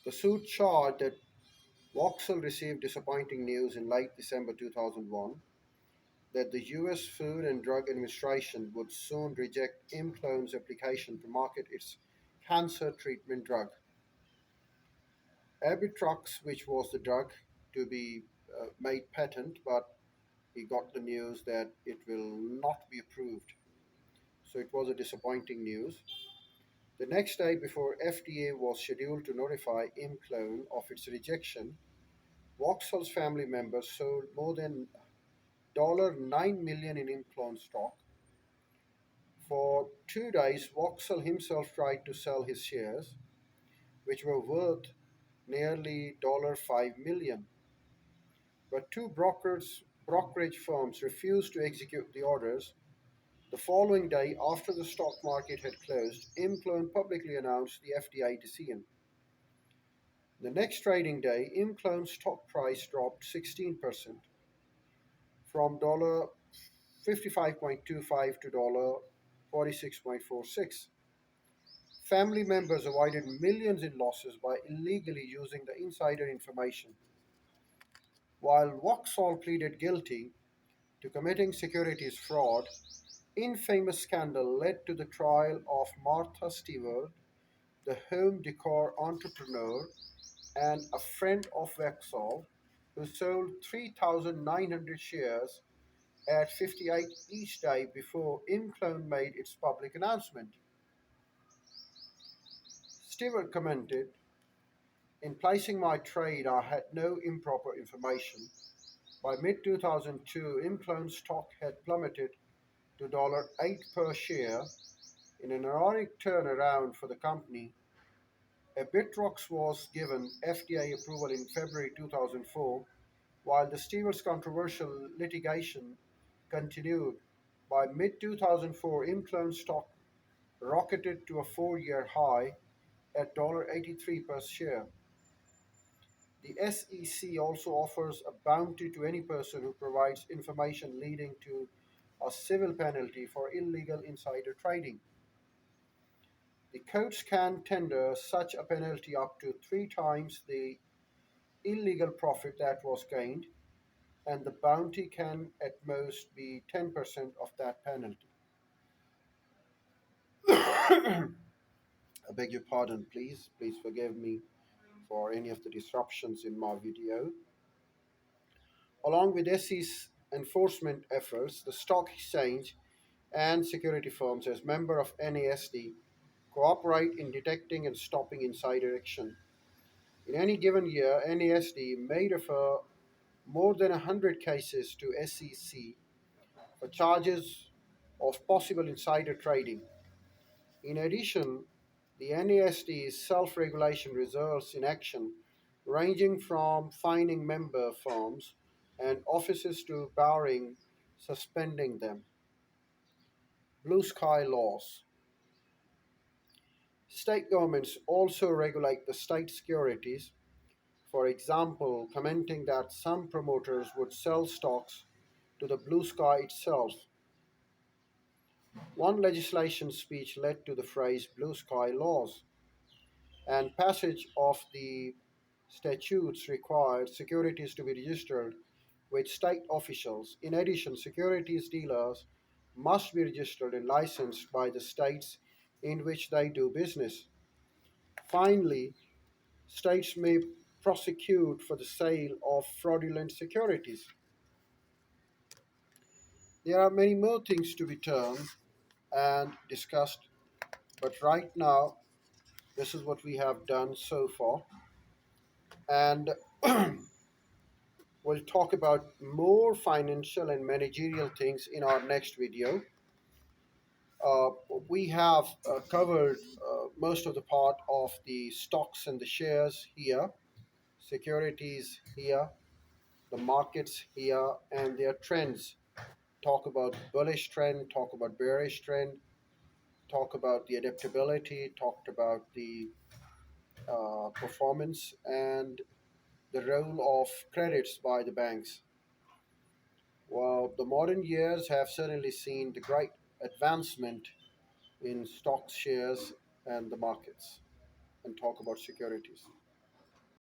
The suit charged that Vauxhall received disappointing news in late December 2001 that the US Food and Drug Administration would soon reject Imclone's application to market its cancer treatment drug. Erbitux, which was the drug to be made patent, but he got the news that it will not be approved. So it was a disappointing news. The next day, before FDA was scheduled to notify Imclone of its rejection, Vauxhall's family members sold more than $9 million in Imclone stock. For 2 days, Vauxhall himself tried to sell his shares, which were worth nearly $5 million. But two brokerage firms refused to execute the orders. The following day, after the stock market had closed, Imclone publicly announced the FDA decision. The next trading day, Imclone's stock price dropped 16% from $55.25 to $46.46. Family members avoided millions in losses by illegally using the insider information, while Vauxhall pleaded guilty to committing securities fraud. Infamous scandal led to the trial of Martha Stewart, the home decor entrepreneur and a friend of Vauxhall, who sold 3,900 shares at 58 each day before Imclone made its public announcement. Stewart commented, "In placing my trade, I had no improper information. By mid 2002, Imclone stock had plummeted to $8 per share in an ironic turnaround for the company. Erbitux was given FDA approval in February 2004, while the Stewart's controversial litigation continued. By mid 2004, Imclone stock rocketed to a 4 year high at $83 per share. The SEC also offers a bounty to any person who provides information leading to a civil penalty for illegal insider trading. The courts can tender such a penalty up to three times the illegal profit that was gained, and the bounty can at most be 10% of that penalty." I beg your pardon, please. Please forgive me for any of the disruptions in my video. Along with SE's enforcement efforts, the stock exchange and security firms, as member of NASD, cooperate in detecting and stopping insider action. In any given year, NASD may refer more than 100 cases to SEC for charges of possible insider trading. In addition, the NASD's self regulation results in action ranging from fining member firms and offices to barring, suspending them. Blue sky laws. State governments also regulate the state securities, for example, commenting that some promoters would sell stocks to the blue sky itself. One legislation speech led to the phrase blue sky laws, and passage of the statutes required securities to be registered with state officials. In addition, securities dealers must be registered and licensed by the states in which they do business. Finally, states may prosecute for the sale of fraudulent securities. There are many more things to be turned and discussed, but right now, this is what we have done so far. And we'll talk about more financial and managerial things in our next video. Uh, we have covered most of the part of the stocks and the shares here, securities here, the markets here, and their trends. Talk about bullish trend, talk about bearish trend, talk about the adaptability, talked about the performance, and the role of credits by the banks. Well, the modern years have certainly seen the great advancement in stocks, shares, and the markets, and talk about securities.